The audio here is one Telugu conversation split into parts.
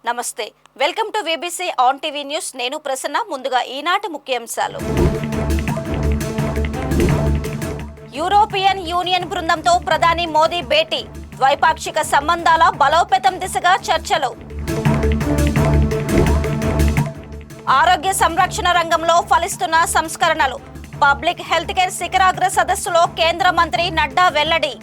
నమస్తే welcome to VBC on TV news నేను ప్రసన్న ముందుగా ఈనాటి ముఖ్యాంశాలు యూరోపియన్ యూనియన్ బృందంతో ప్రధాని మోదీ భేటీ ద్వైపాక్షిక సంబంధాల బలోపేతం దిశగా చర్చలు ఆరోగ్య సంరక్షణ రంగంలో ఫలిస్తున్న సంస్కరణలు పబ్లిక్ హెల్త్ కేర్ శిఖరాగ్ర సదస్సులో కేంద్ర మంత్రి నడ్డా వెల్లడి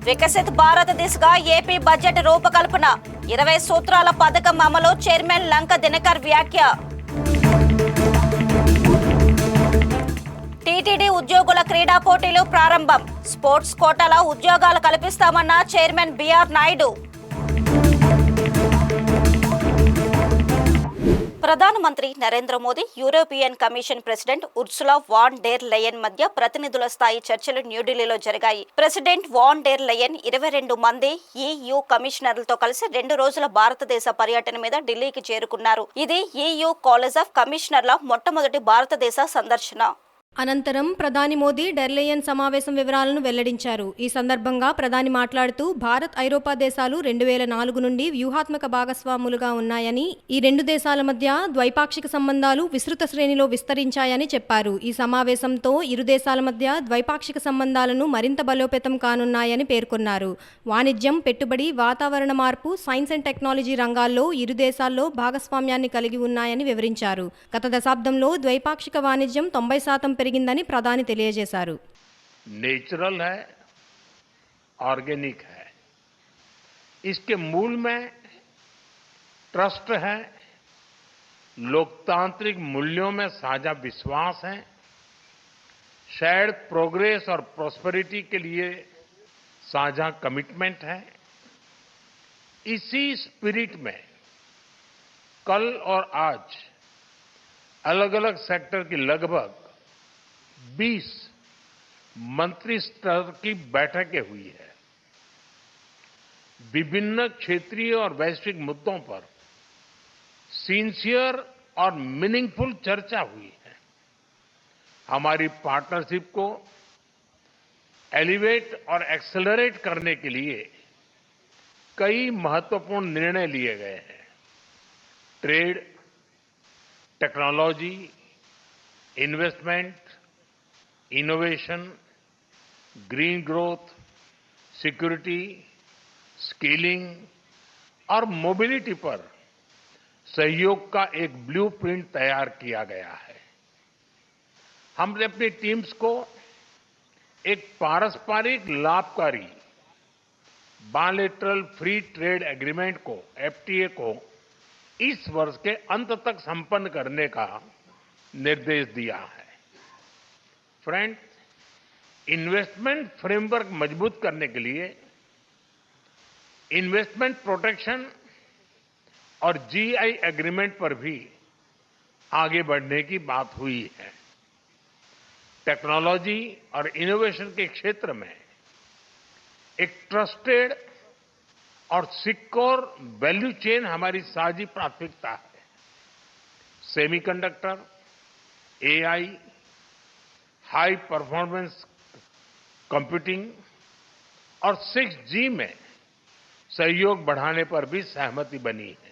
వికసిత్ భారత్ దిశగా ఏపీ బడ్జెట్ రూపకల్పన 20 సూత్రాల పథకం అమలు చైర్మన్ లంక దినకర్ వ్యాఖ్య టీటీడీ ఉద్యోగుల క్రీడా పోటీలు ప్రారంభం స్పోర్ట్స్ కోటాల ఉద్యోగాలు కల్పిస్తామన్న చైర్మన్ బిఆర్ నాయుడు ప్రధానమంత్రి Narendra Modi European commission president Ursula van der లెయన్ మధ్య ప్రతినిధుల స్థాయి చర్చలు న్యూఢిల్లీలో జరిగాయి. ప్రెసిడెంట్ వాన్ డెర్ లెయన్ 22 మంది EU కమిషనర్లతో కలిసి 2 రోజుల భారతదేశ పర్యటన మీద ఢిల్లీకి చేరుకున్నారు. ఇది EU కాలేజ్ ఆఫ్ కమిషనర్ల మొట్టమొదటి భారతదేశ సందర్శన. అనంతరం ప్రధాని మోదీ డెర్లెయన్ సమావేశం వివరాలను వెల్లడించారు. ఈ సందర్భంగా ప్రధాని మాట్లాడుతూ భారత్ ఐరోపా దేశాలు 2004 నుండి వ్యూహాత్మక భాగస్వాములుగా ఉన్నాయని, ఈ 2 దేశాల మధ్య ద్వైపాక్షిక సంబంధాలు విస్తృత శ్రేణిలో విస్తరించాయని చెప్పారు. ఈ సమావేశంతో ఇరు దేశాల మధ్య ద్వైపాక్షిక సంబంధాలను మరింత బలోపేతం కానున్నాయని పేర్కొన్నారు. వాణిజ్యం, పెట్టుబడి, వాతావరణ మార్పు, సైన్స్ అండ్ టెక్నాలజీ రంగాల్లో ఇరు దేశాల్లో భాగస్వామ్యాన్ని కలిగి ఉన్నాయని వివరించారు. గత దశాబ్దంలో ద్వైపాక్షిక వాణిజ్యం 90% పెరిగిందని ప్రధాని తెలియజేశారు. नेचुरल है, ऑर्गेनिक है. इसके मूल में ट्रस्ट है, लोकतांत्रिक मूल्यों में साझा विश्वास है, शेयर्ड प्रोग्रेस और प्रॉस्पेरिटी के लिए साझा कमिटमेंट है. इसी स्पिरिट में कल और आज अलग अलग सेक्टर की लगभग 20 मंत्री स्तर की बैठकें हुई है. विभिन्न क्षेत्रीय और वैश्विक मुद्दों पर सिंसियर और मीनिंगफुल चर्चा हुई है. हमारी पार्टनरशिप को एलिवेट और एक्सेलरेट करने के लिए कई महत्वपूर्ण निर्णय लिए गए हैं. Trade, technology, investment, innovation, green growth, security, skilling और मोबिलिटी पर सहयोग का एक ब्लूप्रिंट तैयार किया गया है. हमने अपनी टीम्स को एक पारस्परिक लाभकारी बायलैटरल फ्री ट्रेड एग्रीमेंट को, FTA को इस वर्ष के अंत तक संपन्न करने का निर्देश दिया है. फ्रेंड, इन्वेस्टमेंट फ्रेमवर्क मजबूत करने के लिए इन्वेस्टमेंट प्रोटेक्शन और GI एग्रीमेंट पर भी आगे बढ़ने की बात हुई है. टेक्नोलॉजी और इनोवेशन के क्षेत्र में एक ट्रस्टेड और सिक्योर वैल्यू चेन हमारी साझी प्राथमिकता है. Semiconductor, AI, high performance computing और 6G में सहयोग बढ़ाने पर भी सहमति बनी है.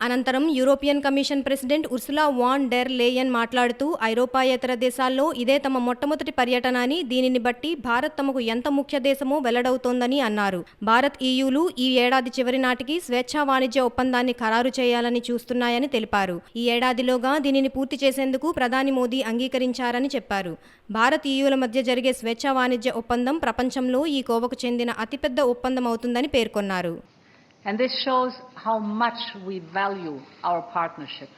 అనంతరం European commission president Ursula van der Leyen మాట్లాడుతూ ఐరోపాయేతర దేశాల్లో ఇదే తమ మొట్టమొదటి పర్యటన అని, దీనిని బట్టి భారత్ తమకు ఎంత ముఖ్య దేశమో వెల్లడవుతోందని అన్నారు. భారత్ EUలు ఈ ఏడాది చివరి నాటికి స్వేచ్ఛా వాణిజ్య ఒప్పందాన్ని ఖరారు చేయాలని చూస్తున్నాయని తెలిపారు. ఈ ఏడాదిలోగా దీనిని పూర్తి చేసేందుకు ప్రధాని మోదీ అంగీకరించారని చెప్పారు. భారత్ EUల మధ్య జరిగే స్వేచ్ఛా వాణిజ్య ఒప్పందం ప్రపంచంలో ఈ కోవకు చెందిన అతిపెద్ద ఒప్పందం అవుతుందని పేర్కొన్నారు. And this shows how much we value our partnership.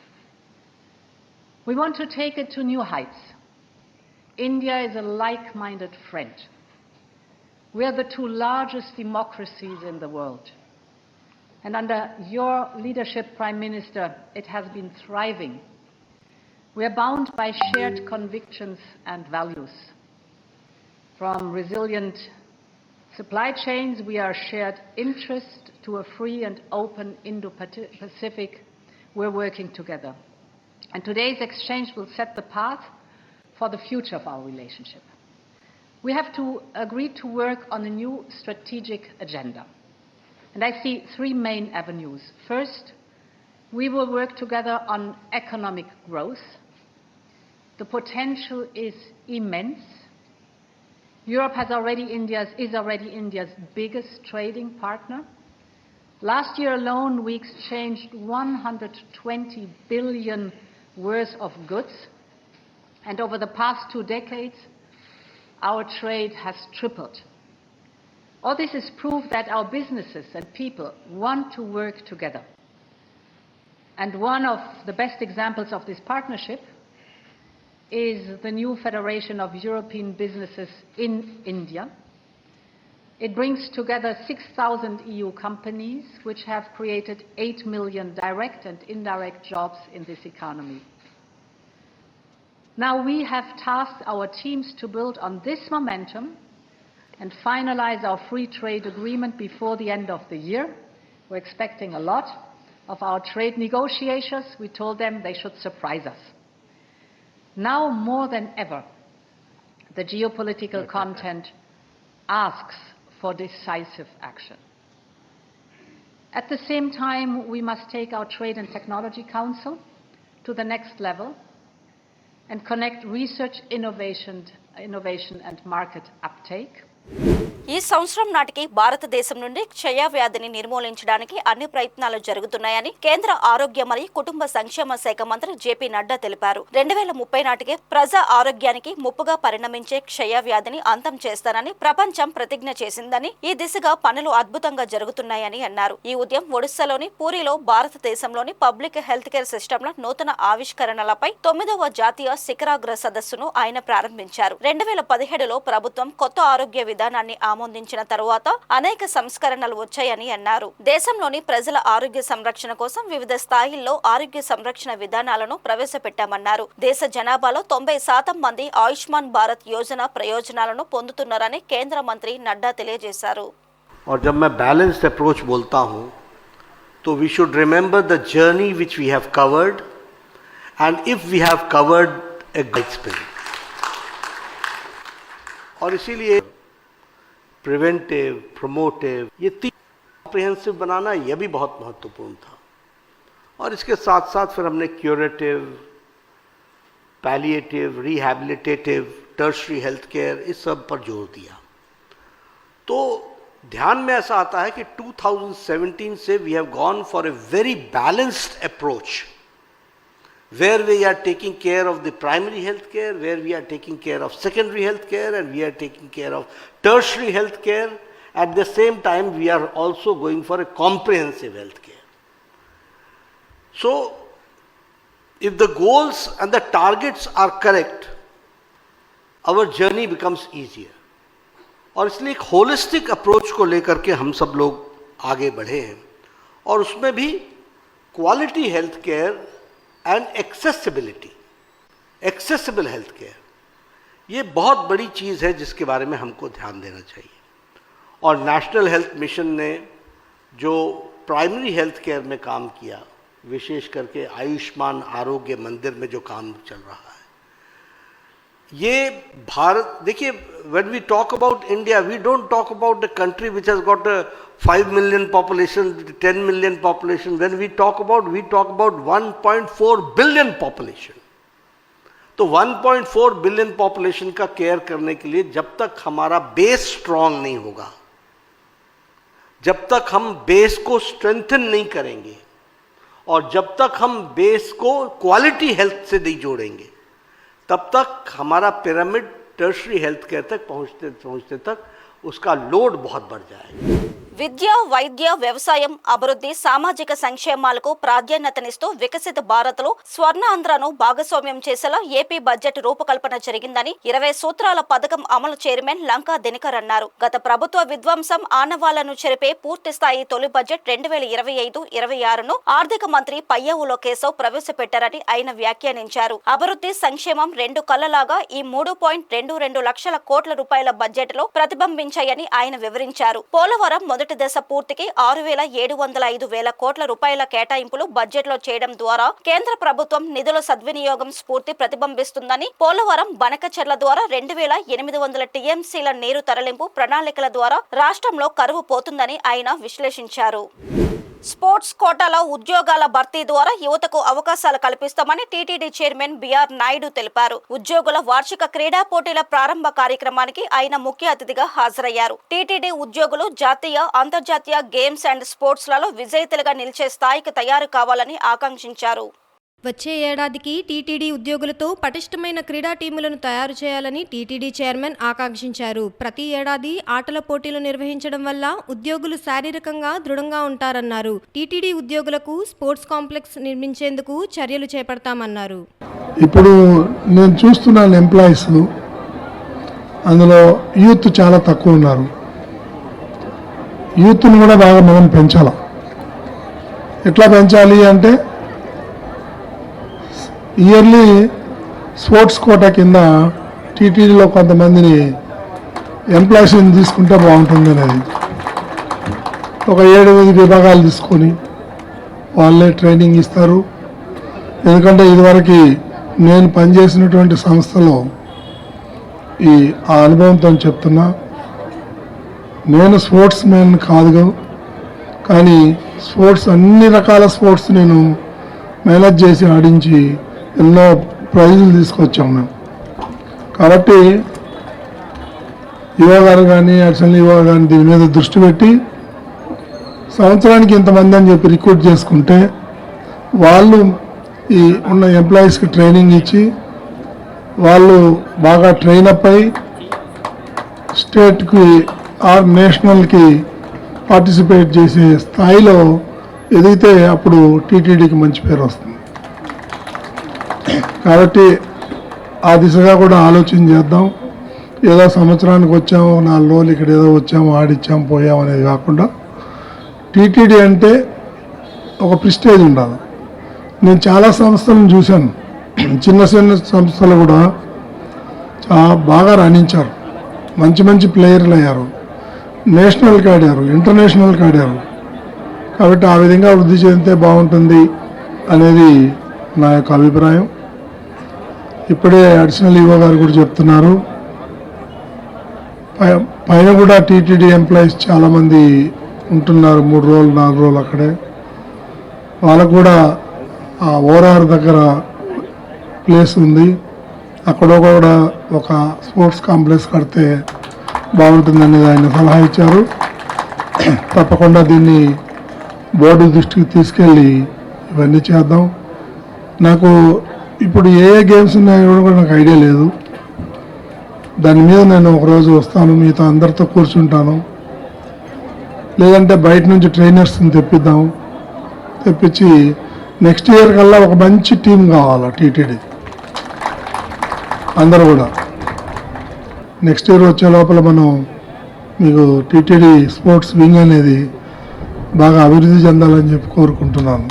We want to take it to new heights. India is a like-minded friend. We are the 2 largest democracies in the world. And under your leadership, Prime Minister, it has been thriving. We are bound by shared convictions and values. From resilient supply chains, we are shared interest to a free and open Indo-Pacific. We're working together. And today's exchange will set the path for the future of our relationship. we have to agree to work on a new strategic agenda. And I see three main avenues. First, we will work together on economic growth. The potential is immense. Europe is already India's biggest trading partner. Last year alone, we exchanged 120 billion worth of goods, and over the past 2 decades, our trade has tripled. All this is proof that our businesses and people want to work together. And one of the best examples of this partnership is the new Federation of European Businesses in India. It brings together 6,000 EU companies, which have created 8 million direct and indirect jobs in this economy. Now we have tasked our teams to build on this momentum and finalize our free trade agreement before the end of the year. We're expecting a lot of our trade negotiators. We told them they should surprise us. Now more than ever, the geopolitical content asks for decisive action. At the same time, we must take our Trade and Technology Council to the next level and connect research, innovation and market uptake. ఈ సంవత్సరం నాటికి భారతదేశం నుండి క్షయ వ్యాధిని నిర్మూలించడానికి అన్ని ప్రయత్నాలు జరుగుతున్నాయని కేంద్ర ఆరోగ్య మరియు కుటుంబ సంక్షేమ శాఖ మంత్రి జేపీ నడ్డా తెలిపారు. 2030 నాటికి ప్రజా ఆరోగ్యానికి ముప్పుగా పరిణమించే క్షయ వ్యాధిని అంతం చేస్తానని ప్రపంచం ప్రతిజ్ఞ చేసిందని, ఈ దిశగా పనులు అద్భుతంగా జరుగుతున్నాయని అన్నారు. ఈ ఉదయం ఒడిశాలోని పూరిలో భారతదేశంలోని పబ్లిక్ హెల్త్ కేర్ సిస్టమ్ల నూతన ఆవిష్కరణలపై 9వ జాతీయ శిఖరాగ్ర సదస్సును ఆయన ప్రారంభించారు. 2017లో ప్రభుత్వం కొత్త ఆరోగ్య విధానాన్ని ఆమోదించిన తరువాత అనేక సంస్కరణలు వచ్చాయని అన్నారు. దేశంలోని ప్రజల ఆరోగ్య సంరక్షణ కోసం వివిధ స్థాయిల్లో ఆరోగ్య సంరక్షణ విధానాలను ప్రవేశపెట్టామన్నారు. దేశ జనాభాలో 90% మంది ఆయుష్మాన్ భారత్ యోజన ప్రయోజనాలను పొందుతున్నారని కేంద్ర మంత్రి నడ్డా తెలియజేశారు. और जब मैं बैलेंस्ड अप्रोच बोलता हूं तो we should remember the journey which we have covered and if we have covered a guide spirit, और इसीलिए प्रिवेंटिव, प्रमोटिव, ये तीन कॉम्प्रिहेंसिव बनाना यह भी बहुत महत्वपूर्ण था. और इसके साथ साथ फिर हमने curative, palliative, rehabilitative, tertiary health care, इस सब पर जोर दिया. तो ध्यान में ऐसा आता है कि 2017 से we have gone for a very balanced approach where we are taking care of the primary health care, where we are taking care of secondary health care, and we are taking care of tertiary health care. At the same time, we are also going for a comprehensive health care. So, if the goals and the targets are correct, our journey becomes easier. और इसलिए एक होलिस्टिक अप्रोच को लेकर के हम सब लोग आगे बढ़े हैं, और उसमें भी quality health care and accessible health care, ये बहुत बड़ी चीज़ है जिसके बारे में हमको ध्यान देना चाहिए. और नेशनल हेल्थ मिशन ने जो प्राइमरी हेल्थ केयर में काम किया, विशेष करके आयुष्मान आरोग्य मंदिर में जो काम चल रहा है, ये भारत, देखिए, when we talk about India, we don't talk about the country which has got a 5 million population, 10 million population. When we talk about 1.4 billion population. तो 1.4 बिलियन पॉपुलेशन का केयर करने के लिए जब तक हमारा बेस स्ट्रांग नहीं होगा, जब तक हम बेस को स्ट्रेंथन नहीं करेंगे, और जब तक हम बेस को क्वालिटी हेल्थ से नहीं जोड़ेंगे, तब तक हमारा पिरामिड टर्शरी हेल्थ केयर तक पहुंचते तक उसका लोड बहुत बढ़ जाएगा. విద్య, వైద్య, వ్యవసాయం, అభివృద్ధి, సామాజిక సంక్షేమాలకు ప్రాధాన్యతనిస్తూ వికసిత భారత్లో స్వర్ణాంధ్రను భాగస్వామ్యం చేసేలా ఏపీ బడ్జెట్ రూపకల్పన జరిగిందని 20 సూత్రాల పథకం అమలు చైర్మన్ లంకా దినకర్ అన్నారు. గత ప్రభుత్వ విధ్వంసం ఆనవాళ్లను చెరిపే పూర్తిస్థాయి తొలి బడ్జెట్ 2025-26ను ఆర్థిక మంత్రి పయ్యావుల కేశవ్ ప్రవేశపెట్టారని ఆయన వ్యాఖ్యానించారు. అభివృద్ధి, సంక్షేమం రెండు కళ్లలాగా ఈ 3.22 లక్షల కోట్ల రూపాయల బడ్జెట్ లో ప్రతిబింబించాయని ఆయన వివరించారు. పోలవరం మొదటి మొదటి దశ పూర్తికి 6,705 కోట్ల రూపాయల కేటాయింపులు బడ్జెట్లో చేయడం ద్వారా కేంద్ర ప్రభుత్వం నిధుల సద్వినియోగం స్ఫూర్తి ప్రతిబింబిస్తుందని, పోలవరం బనకచెర్ల ద్వారా 2,800 టీఎంసీల నీరు తరలింపు ప్రణాళికల ద్వారా రాష్ట్రంలో కరువు పోతుందని ఆయన విశ్లేషించారు. స్పోర్ట్స్ కోటాలో ఉద్యోగాల భర్తీ ద్వారా యువతకు అవకాశాలు కల్పిస్తామని టీటీడీ చైర్మన్ బిఆర్ నాయుడు తెలిపారు. ఉద్యోగుల వార్షిక క్రీడా పోటీల ప్రారంభ కార్యక్రమానికి ఆయన ముఖ్య అతిథిగా హాజరయ్యారు. టీటీడీ ఉద్యోగులు జాతీయ, అంతర్జాతీయ గేమ్స్ అండ్ స్పోర్ట్స్లలో విజేతలుగా నిలిచే స్థాయికి తయారు కావాలని ఆకాంక్షించారు. వచ్చే ఏడాదికి టీటీడీ ఉద్యోగులతో పటిష్టమైన క్రీడా టీములను తయారు చేయాలని టీటీడీ చైర్మన్ ఆకాంక్షించారు. ప్రతి ఏడాది ఆటల పోటీలు నిర్వహించడం వల్ల ఉద్యోగులు శారీరకంగా దృఢంగా ఉంటారన్నారు. టీటీడీ ఉద్యోగులకు స్పోర్ట్స్ కాంప్లెక్స్ నిర్మించేందుకు చర్యలు చేపడతామన్నారు. ఇప్పుడు నేను చూస్తున్నాను ఎంప్లాయీస్, అందులో యూత్ చాలా తక్కువ ఉన్నారు. యూత్ను కూడా బాగా మనం పెంచాలి. ఎట్లా పెంచాలి అంటే ఇయర్లీ స్పోర్ట్స్ కోటా కింద టీటీడీలో కొంతమందిని ఎంప్లాయీస్ని తీసుకుంటే బాగుంటుంది అనేది ఒక 7 విభాగాలు తీసుకొని వాళ్ళే ట్రైనింగ్ ఇస్తారు. ఎందుకంటే ఇదివరకు నేను పనిచేసినటువంటి సంస్థలో ఆ అనుభవంతో చెప్తున్నా, నేను స్పోర్ట్స్ మ్యాన్ కాదు, కానీ స్పోర్ట్స్ అన్ని రకాల స్పోర్ట్స్ నేను మేనేజ్ చేసి ఆడించి ఎన్నో ప్రైజులు తీసుకొచ్చాం మేము. కాబట్టి యువ గారు కానీ, అడిషనల్ యువ కానీ దీని మీద దృష్టి పెట్టి సంవత్సరానికి ఇంతమంది అని చెప్పి రిక్రూట్ చేసుకుంటే వాళ్ళు ఈ ఉన్న ఎంప్లాయీస్కి ట్రైనింగ్ ఇచ్చి వాళ్ళు బాగా ట్రైన్ అప్ అయి స్టేట్కి ఆర్ నేషనల్కి పార్టిసిపేట్ చేసే స్థాయిలో ఎదిగితే అప్పుడు టీటీడీకి మంచి పేరు వస్తుంది. కాబట్టి ఆ దిశగా కూడా ఆలోచన చేద్దాం. ఏదో సంవత్సరానికి వచ్చాము, 4 రోజులు ఇక్కడ ఏదో వచ్చాము, ఆడిచ్చాము, పోయాము అనేది కాకుండా టీటీడీ అంటే ఒక ప్రిస్టేజ్ ఉండాలి. నేను చాలా సంస్థలను చూశాను, చిన్న సంస్థలు కూడా చాలా బాగా రాణించారు, మంచి మంచి ప్లేయర్లు అయ్యారు, నేషనల్కి ఆడారు, ఇంటర్నేషనల్కి ఆడారు. కాబట్టి ఆ విధంగా వృద్ధి చెందితే బాగుంటుంది అనేది నా యొక్క అభిప్రాయం. ఇప్పుడే అడిషనల్ ఈవో గారు కూడా చెప్తున్నారు, పైన కూడా టీటీడీ ఎంప్లాయీస్ చాలామంది ఉంటున్నారు, 3 రోజులు 4 రోజులు అక్కడే. వాళ్ళకు కూడా ఆ ఓఆర్ఆర్ దగ్గర ప్లేస్ ఉంది, అక్కడ కూడా ఒక స్పోర్ట్స్ కాంప్లెక్స్ కడితే బాగుంటుందనేది ఆయన సలహా ఇచ్చారు. తప్పకుండా దీన్ని బోర్డు దృష్టికి తీసుకెళ్ళి ఇవన్నీ చేద్దాం. నాకు ఇప్పుడు ఏ గేమ్స్ ఉన్నాయో కూడా నాకు ఐడియా లేదు. దాని మీద నేను ఒకరోజు వస్తాను, మీతో అందరితో కూర్చుంటాను. లేదంటే బయట నుంచి ట్రైనర్స్ని తెప్పించి నెక్స్ట్ ఇయర్ కల్లా ఒక మంచి టీం కావాలి టీటీడీ. అందరూ కూడా నెక్స్ట్ ఇయర్ వచ్చే లోపల మనం మీకు టీటీడీ స్పోర్ట్స్ వింగ్ అనేది బాగా అభివృద్ధి చెందాలని చెప్పి కోరుకుంటున్నాను.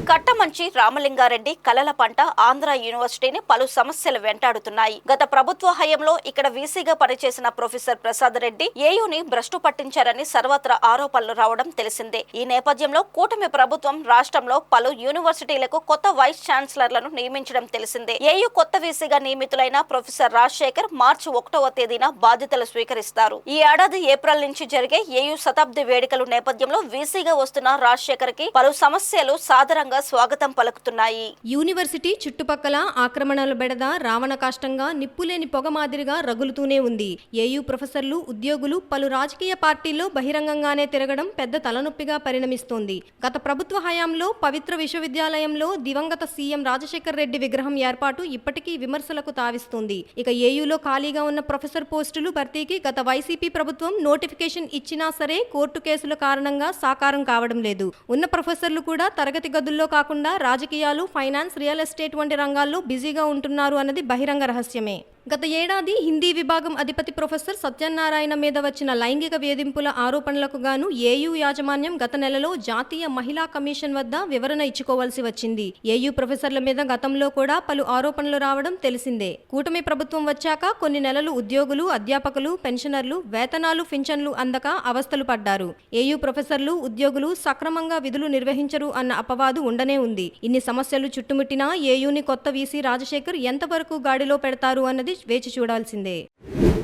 కట్టమంచి రామలింగారెడ్డి కలల పంట ఆంధ్ర యూనివర్సిటీని పలు సమస్యలు వెంటాడుతున్నాయి. గత ప్రభుత్వ హయాంలో ఇక్కడ వీసీగా పనిచేసిన ప్రొఫెసర్ ప్రసాద్ రెడ్డి ఏయూని భ్రష్టు పట్టించారని సర్వత్రా ఆరోపణలు రావడం తెలిసిందే. ఈ నేపథ్యంలో కూటమి ప్రభుత్వం రాష్ట్రంలో పలు యూనివర్సిటీలకు కొత్త వైస్ ఛాన్సలర్లను నియమించడం తెలిసిందే. ఏయూ కొత్త వీసీగా నియమితులైన ప్రొఫెసర్ రాజశేఖర్ మార్చి 1వ తేదీన బాధ్యతలు స్వీకరిస్తారు. ఈ ఏడాది ఏప్రిల్ నుంచి జరిగే ఏయూ శతాబ్ది వేడుకల నేపథ్యంలో వీసీగా వస్తున్న రాజశేఖర్ కి పలు సమస్యలు సాదరంగా స్వాగతం పలుకుతున్నాయి. యూనివర్సిటీ చుట్టుపక్కల ఆక్రమణల బెడద రావణ కాష్టంగా నిప్పులేని పొగ మాదిరిగా రగులుతూనే ఉంది. ఏయూ ప్రొఫెసర్లు, ఉద్యోగులు పలు రాజకీయ పార్టీల్లో బహిరంగంగానే తిరగడం పెద్ద తలనొప్పిగా పరిణమిస్తోంది. గత ప్రభుత్వ హయాంలో పవిత్ర విశ్వవిద్యాలయంలో దివంగత సీఎం రాజశేఖర్ రెడ్డి విగ్రహం ఏర్పాటు ఇప్పటికీ విమర్శలకు తావిస్తుంది. ఇక ఏయూలో ఖాళీగా ఉన్న ప్రొఫెసర్ పోస్టులు భర్తీకి గత వైసీపీ ప్రభుత్వం నోటిఫికేషన్ ఇచ్చినా సరే కోర్టు కేసుల కారణంగా సాకారం కావడం లేదు. ఉన్న ప్రొఫెసర్లు కూడా తరగతి గదుల్లో కాకుండా రాజకీయాలు, ఫైనాన్స్, రియల్ ఎస్టేట్ వంటి రంగాల్లో బిజీగా ఉంటున్నారు అన్నది బహిరంగ రహస్యమే. గత ఏడాది హిందీ విభాగం అధిపతి ప్రొఫెసర్ సత్యనారాయణ మీద వచ్చిన లైంగిక వేధింపుల ఆరోపణలకు గాను ఏయూ యాజమాన్యం గత నెలలో జాతీయ మహిళా కమిషన్ వద్ద వివరణ ఇచ్చుకోవాల్సి వచ్చింది. ఏయూ ప్రొఫెసర్ల మీద గతంలో కూడా పలు ఆరోపణలు రావడం తెలిసిందే. కూటమి ప్రభుత్వం వచ్చాక కొన్ని నెలలు ఉద్యోగులు, అధ్యాపకులు, పెన్షనర్లు వేతనాలు, పింఛన్లు అందక అవస్థలు పడ్డారు. ఏయూ ప్రొఫెసర్లు, ఉద్యోగులు సక్రమంగా విధులు నిర్వహించరు అన్న అపవాదు ఉండనే ఉంది. ఇన్ని సమస్యలు చుట్టుముట్టినా ఏయూని కొత్త వీసీ రాజశేఖర్ ఎంతవరకు గాడిలో పెడతారు అన్నది వేచి చూడాల్సిందే.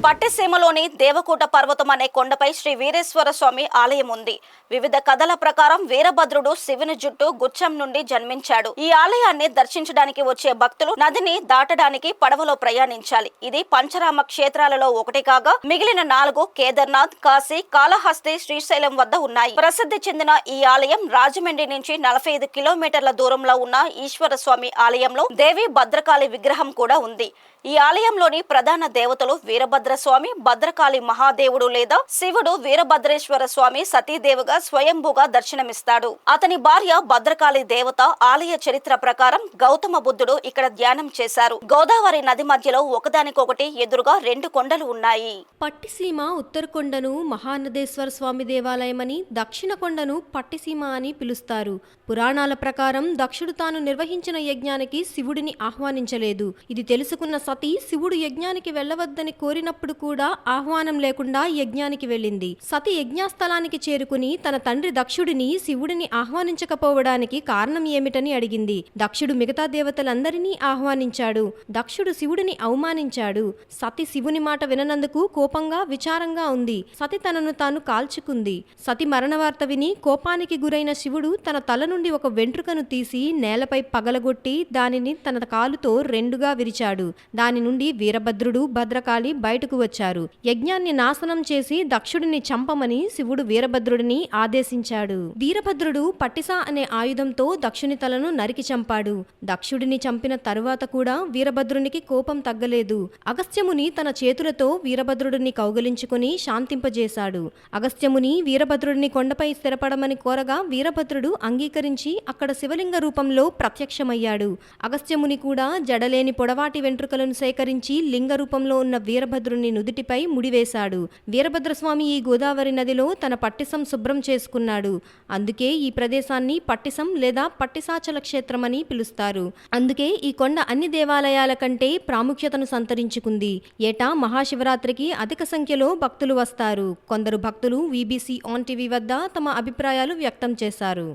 పట్టిసీమలోని దేవకోట పర్వతం అనే కొండపై శ్రీ వీరేశ్వర స్వామి ఆలయం ఉంది. వివిధ కథల ప్రకారం వీరభద్రుడు శివుని జుట్టు గుచ్చం నుండి జన్మించాడు. ఈ ఆలయాన్ని దర్శించడానికి వచ్చే భక్తులు నదిని దాటడానికి పడవలో ప్రయాణించాలి. ఇది పంచరామ క్షేత్రాలలో ఒకటి కాగా మిగిలిన 4 కేదార్నాథ్, కాశీ, కాళహస్తి, శ్రీశైలం వద్ద ఉన్నాయి. ప్రసిద్ధి చెందిన ఈ ఆలయం రాజమండ్రి నుంచి 45 కిలోమీటర్ల దూరంలో ఉన్న ఈశ్వర స్వామి ఆలయంలో దేవి భద్రకాళి విగ్రహం కూడా ఉంది. ఈ ఆలయంలోని ప్రధాన దేవతలు వీరభద్రస్వామి, భద్రకాళి మహాదేవుడు లేదా శివుడు వీరభద్రేశ్వర స్వామి సతీదేవిగా స్వయంభూగా దర్శనమిస్తాడు. అతని భార్య భద్రకాళి దేవత. ఆలయ చరిత్ర ప్రకారం గౌతమ బుద్ధుడు ఇక్కడ ధ్యానం చేశారు. గోదావరి నది మధ్యలో ఒకదానికొకటి ఎదురుగా 2 కొండలు ఉన్నాయి. పట్టిసీమ ఉత్తర కొండను మహానదేశ్వర స్వామి దేవాలయమని, దక్షిణ కొండను పట్టిసీమ అని పిలుస్తారు. పురాణాల ప్రకారం దక్షుడు తాను నిర్వహించిన యజ్ఞానికి శివుడిని ఆహ్వానించలేదు. ఇది తెలుసుకున్న సతీ శివుడు యజ్ఞానికి వెళ్లవద్దని కోరినప్పుడు కూడా ఆహ్వానం లేకుండా యజ్ఞానికి వెళ్ళింది. సతి యజ్ఞాస్థలానికి చేరుకుని తన తండ్రి దక్షుడిని శివుడిని ఆహ్వానించకపోవడానికి కారణం ఏమిటని అడిగింది. దక్షుడు మిగతా దేవతలందరినీ ఆహ్వానించాడు. దక్షుడు శివుడిని అవమానించాడు. సతి శివుని మాట విననందుకు కోపంగా, విచారంగా ఉంది. సతి తనను తాను కాల్చుకుంది. సతి మరణ వార్త విని కోపానికి గురైన శివుడు తన తల నుండి ఒక వెంట్రుకను తీసి నేలపై పగలగొట్టి దానిని తన కాలుతో 2గా విరిచాడు. దాని నుండి వీరభద్రుడు, భద్రకాళి బయటకు వచ్చారు. యజ్ఞాన్ని నాశనం చేసి దక్షుడిని చంపమని శివుడు వీరభద్రుడిని ఆదేశించాడు. వీరభద్రుడు పట్టిసా అనే ఆయుధంతో దక్షుని తలను నరికి చంపాడు. దక్షుడిని చంపిన తరువాత కూడా వీరభద్రునికి కోపం తగ్గలేదు. అగస్త్యముని తన చేతులతో వీరభద్రుడిని కౌగలించుకుని శాంతింపజేశాడు. అగస్త్యముని వీరభద్రుడిని కొండపై స్థిరపడమని కోరగా వీరభద్రుడు అంగీకరించి అక్కడ శివలింగ రూపంలో ప్రత్యక్షమయ్యాడు. అగస్త్యముని కూడా జడలేని పొడవాటి వెంట్రుకలను సేకరించి లింగ రూపంలో ఉన్న వీరభద్రుని నుదిటిపై ముడివేశాడు. వీరభద్రస్వామి ఈ గోదావరి నదిలో తన పట్టిసం శుభ్రం చేసుకున్నాడు. అందుకే ఈ ప్రదేశాన్ని పట్టిసం లేదా పట్టిసాచల క్షేత్రం అని పిలుస్తారు. అందుకే ఈ కొండ అన్ని దేవాలయాల కంటే ప్రాముఖ్యతను సంతరించుకుంది. ఏటా మహాశివరాత్రికి అధిక సంఖ్యలో భక్తులు వస్తారు. కొందరు భక్తులు వీబీసీ ఆన్ టీవీ వద్ద తమ అభిప్రాయాలు వ్యక్తం చేశారు.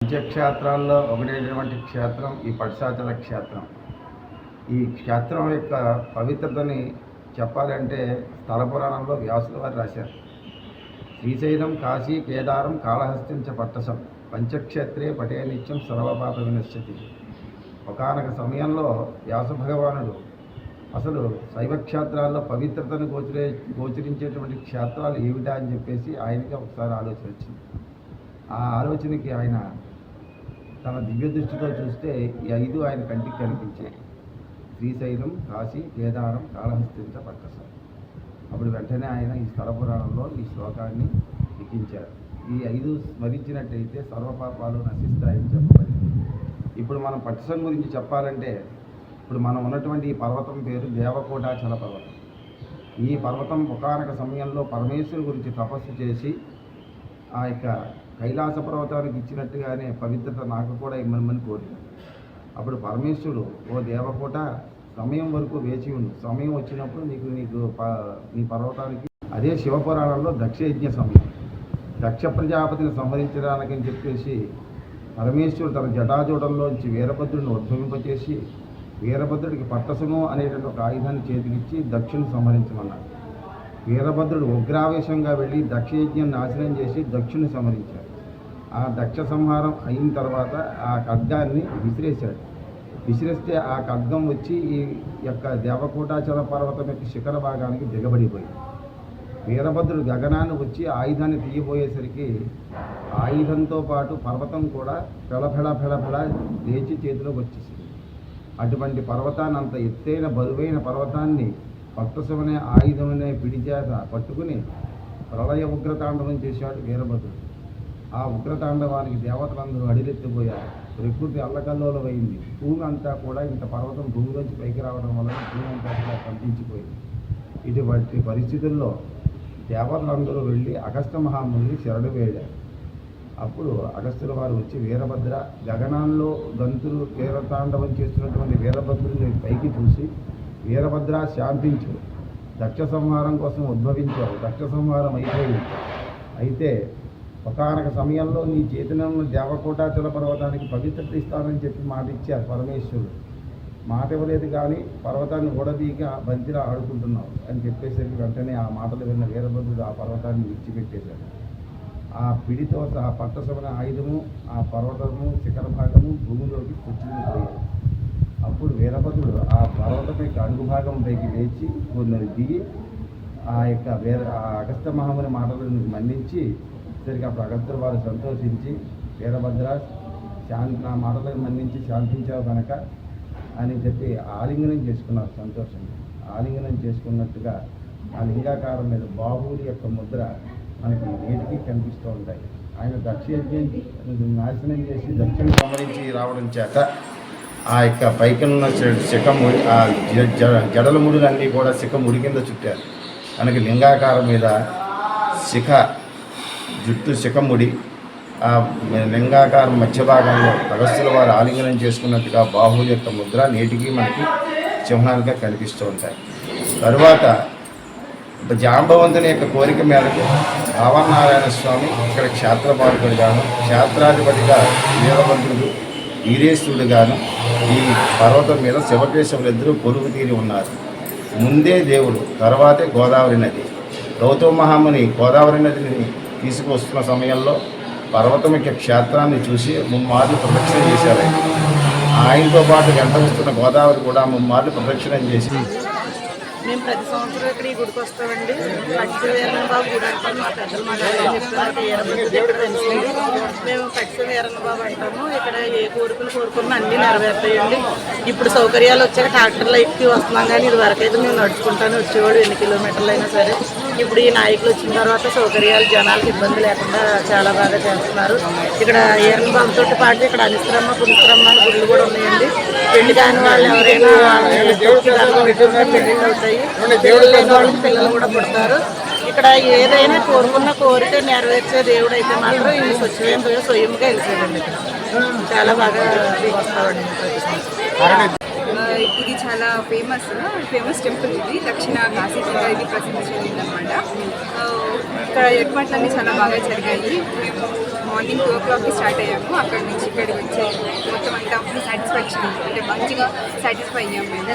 పంచక్షేత్రాల్లో ఒకటైనటువంటి క్షేత్రం ఈ పట్టిసాచల క్షేత్రం. ఈ క్షేత్రం యొక్క పవిత్రతని చెప్పాలంటే స్థల పురాణంలో వ్యాసుల వారు రాశారు. శ్రీశైలం, కాశీ, కేదారం, కాళహస్తిం చ పట్టసం పంచక్షేత్రే పటే నిత్యం సర్వపాప వినశ్యతి. ఒకానొక సమయంలో వ్యాస భగవానుడు అసలు శైవ క్షేత్రాల్లో పవిత్రతను గోచరించేటువంటి క్షేత్రాలు ఏమిటా అని చెప్పేసి ఆయనకి ఒకసారి ఆలోచన వచ్చింది. ఆ ఆలోచనకి ఆయన తన దివ్య దృష్టితో చూస్తే ఈ 5 ఆయన కంటికి కనిపించాయి. శ్రీశైలం, కాశీ, కేదారం, కాళహస్తించ పట్టసం. అప్పుడు వెంటనే ఆయన ఈ స్థల పురాణంలో ఈ శ్లోకాన్ని లిఖించారు. ఈ 5 స్మరించినట్టయితే సర్వపాపాలు నశిస్తాయని చెప్పబడింది. ఇప్పుడు మనం పట్టసం గురించి చెప్పాలంటే ఇప్పుడు మనం ఉన్నటువంటి ఈ పర్వతం పేరు దేవకోటాచల పర్వతం. ఈ పర్వతం ఒకానొక సమయంలో పరమేశ్వరుని గురించి తపస్సు చేసి ఆ యొక్క కైలాస పర్వతానికి ఇచ్చినట్టుగానే పవిత్రత నాకు కూడా ఇమ్మని కోరినాడు. అప్పుడు పరమేశ్వరుడు, ఓ దేవకోట, సమయం వరకు వేచి ఉండు, సమయం వచ్చినప్పుడు నీ పర్వతానికి. అదే శివపురాణంలో దక్షయజ్ఞ సమయం. దక్ష ప్రజాపతిని సంహరించడానికని చెప్పేసి పరమేశ్వరుడు తన జటాజూటంలోంచి వీరభద్రుడిని ఉద్భవింపచేసి వీరభద్రుడికి పట్టసము అనేటువంటి ఒక ఆయుధాన్ని చేతికిచ్చి దక్షుని సంహరించమన్నాడు. వీరభద్రుడు ఉగ్రావేశంగా వెళ్ళి దక్షయజ్ఞం నాశనం చేసి దక్షుని సంహరించాడు. ఆ దక్ష సంహారం అయిన తర్వాత ఆ ఖడ్గాన్ని విసిరేశాడు. విసిరేస్తే ఆ ఖడ్గం వచ్చి ఈ యొక్క దేవకోటాచల పర్వతం యొక్క శిఖర భాగానికి దిగబడిపోయింది. వీరభద్రుడు గగనాన్ని వచ్చి ఆయుధాన్ని తీయబోయేసరికి ఆయుధంతో పాటు పర్వతం కూడా ఫెళఫెళ లేచి చేతిలోకి వచ్చేసింది. అటువంటి పర్వతాన్ని, అంత ఎత్తైన బరువైన పర్వతాన్ని పట్టసమనే ఆయుధమనే పిడిచేత పట్టుకుని ప్రళయ ఉగ్రతాండవం చేశాడు వీరభద్రుడు. ఆ ఉగ్రతాండవానికి దేవతలందరూ అడిలెత్తిపోయారు. ప్రకృతి అల్లకల్లోలమైంది. భూమి అంతా కూడా ఇంత పర్వతం భూమిలోంచి పైకి రావడం వలన భూమి అంతా కూడా కంపించిపోయింది. ఇటువంటి పరిస్థితుల్లో దేవతలందరూ వెళ్ళి అగస్త్య మహాముని శరణు వేడారు. అప్పుడు అగస్త్యుల వారు వచ్చి వీరభద్ర గగనాల్లో గంతులు వీరతాండవం చేస్తున్నటువంటి వీరభద్రుని పైకి చూసి, వీరభద్ర శాంతించు, దక్ష సంహారం కోసం ఉద్భవించావు, దక్ష సంహారం అయిపోయింది. అయితే ఒకానొక సమయంలో నీ చేతిలో ఉన్న దేవకోటాచల పర్వతానికి పవిత్రత ఇస్తానని చెప్పి మాట ఇచ్చారు పరమేశ్వరుడు. మాట ఇవ్వలేదు కానీ పర్వతాన్ని ఊడదీక బంతిలా ఆడుకుంటున్నావు అని చెప్పేసరికి వెంటనే ఆ మాటలు విన్న వీరభద్రుడు ఆ పర్వతాన్ని విడిచిపెట్టేశాడు. ఆ పిడితో ఆ పట్టసమైన ఆయుధము, ఆ పర్వతము శిఖర భాగము భూమిలోకి పుచ్చుకునిపోయాయి. అప్పుడు వీరభద్రుడు ఆ పర్వతం యొక్క అడుగు భాగం పైకి లేచి కొన్ని దిగి ఆ అగస్త్య మహాముని మాటలను మన్నించి సరిగ్గా అప్పుడు అగస్త్యుల వారు సంతోషించి, వీరభద్ర నా మాటలను మన్నించి శాంతించావు కనుక అని చెప్పి ఆలింగనం చేసుకున్నారు సంతోషంగా. ఆలింగనం చేసుకున్నట్టుగా ఆ లింగాకారం మీద బాహువుల యొక్క ముద్ర మనకి నేటికి కనిపిస్తూ ఉంటాయి. ఆయన దక్షయజ్ఞం నాశనం చేసి దక్షిణ సంహరించి రావడం చేత ఆ యొక్క పైకిన్న శిఖముడి ఆ జడల ముడులన్నీ కూడా శిఖముడి కింద చుట్టారు. మనకి లింగాకారం మీద శిఖ జుట్టు శిఖముడి, ఆ లింగాకారం మధ్య భాగంలో అగస్త్యుల వారు ఆలింగనం చేసుకున్నట్టుగా బాహువుల యొక్క ముద్ర నేటికి మనకి సింహాలుగా కనిపిస్తూ ఉంటాయి. తరువాత జాంబవంతుని యొక్క కోరిక మేరకు భావనారాయణ స్వామి ఇక్కడ క్షేత్రపాలకుడిగాను, క్షేత్రాధిపతిగా వీరభద్రుడు, వీరేశ్వరుడుగాను ఈ పర్వతం మీద శివకేశవులిద్దరూ కొలువు తీరి ఉన్నారు. ముందే దేవుడు, తర్వాతే గోదావరి నది. గౌతమ మహాముని గోదావరి నదిని తీసుకువస్తున్న సమయంలో పర్వతం యొక్క క్షేత్రాన్ని చూసి ముమ్మార్లు ప్రదక్షిణ చేశారు. ఆయనతో పాటు వెంట వస్తున్న గోదావరి కూడా ముమ్మార్లు ప్రదక్షిణం చేసి మేము ప్రతి సంవత్సరం ఇక్కడ ఈ గుడికి వస్తామండి. పట్టు వీరన్న బాబు గుడి అంటాం. మా పెద్దలు మా మేము పట్టు వీరన్న బాబు అంటాము. ఇక్కడ ఏ కోరికలు కోరుకున్నా అన్నీ నెరవేరుతాయండి. ఇప్పుడు సౌకర్యాలు వచ్చాక ట్రాక్టర్లు ఎక్కి వస్తున్నాం, కానీ ఇది వరకైతే మేము నడుచుకుంటానే వచ్చేవాడు ఎన్ని కిలోమీటర్లు అయినా సరే. ఇప్పుడు ఈ నాయకులు వచ్చిన తర్వాత సౌకర్యాలు జనాలకు ఇబ్బంది లేకుండా చాలా బాగా చేస్తున్నారు. ఇక్కడ వీరన్న బాబుతో పాటు ఇక్కడ అనిశ్రమ్మ పునిశ్రమ్మ అని గుళ్ళు కూడా ఉన్నాయండి. పెళ్లి కాని వాళ్ళు ఎవరైనా పెళ్లిళ్ళు అవుతాయి, దేవుడు లేని వాళ్ళకి పిల్లలు కూడా పుడతారు. ఇక్కడ ఏదైనా కోరుకున్న కోరిక నెరవేర్చే దేవుడు అయితే మాత్రం ఈ స్వయంగా వెళ్తాడండి. చాలా బాగా వస్తామండి. ఇది చాలా ఫేమస్ టెంపుల్. ఇది దక్షిణ కాశీ జిల్లా ఇది ప్రసిద్ధి చెందిందనమాట. ఇక్కడ ఏర్పాట్లన్నీ చాలా బాగా జరిగాయి. మేము మార్నింగ్ 2 o'clockకి స్టార్ట్ అయ్యాము. అక్కడి నుంచి ఇక్కడికి వచ్చే మొత్తం అంతా సాటిస్ఫాక్షన్, అంటే మంచిగా సాటిస్ఫై అయ్యాము. మేము